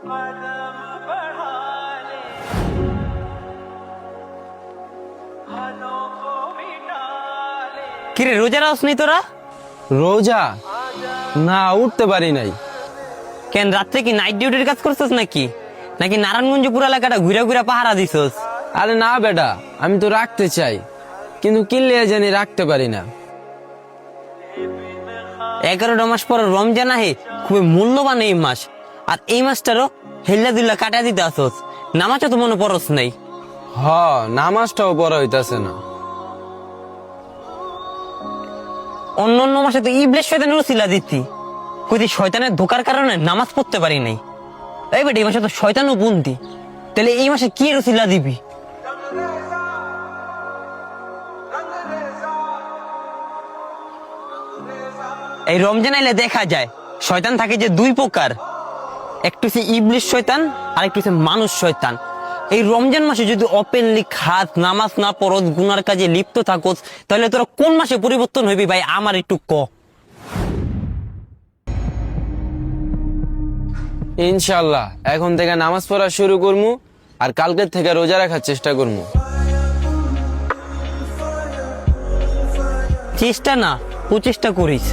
কিরে রোজা রাখস নি তোরা? রোজা না, উঠতে পারি নাই। কেন রাত্রে কি নাইট ডিউটির কাজ করছিস নাকি নাকি নারায়ণগঞ্জ পুরো এলাকাটা ঘুরে ঘুরে পাহারা দিছস? আরে না বেটা, আমি তো রাখতে চাই কিন্তু কিনলে জানি রাখতে পারি না। 11টা মাস পর রমজান আহে, খুবই মূল্যবান এই মাস, আর এই মাসটারও হেল্লা দুল্লা কাটা দিতে আসস, নামাজও তো মনে পড়স নাই। হ, নামাজটাও পড়া হইতাছে না। অন্য অন্য মাসে তো ইবলিশ শয়তানের উছিলা দিতি, কইতি শয়তানের ধোকার কারণে নামাজ পড়তে পারি নাই। এই বেটা এই মাসে তো শয়তানও বুনতি, তাহলে এই মাসে কি উছিলা দিবি? এই রমজান আইলে দেখা যায় শয়তান থাকে যে দুই প্রকার, একটু হচ্ছে ইবলিশ শয়তান আর একটু হচ্ছে মানুষ শয়তান। এই রমজান মাসে যদি ওপেনলি খাত নামাজ না পড়স, গুনার কাজে লিপ্ত থাকস, তাহলে তোরা কোন মাসে পরিবর্তন হইবি ভাই আমার একটু ক। ইনশাল্লাহ এখন থেকে নামাজ পড়া শুরু করমু, আর কালকের থেকে রোজা রাখার চেষ্টা করমু। চেষ্টা না, প্রচেষ্টা করিস।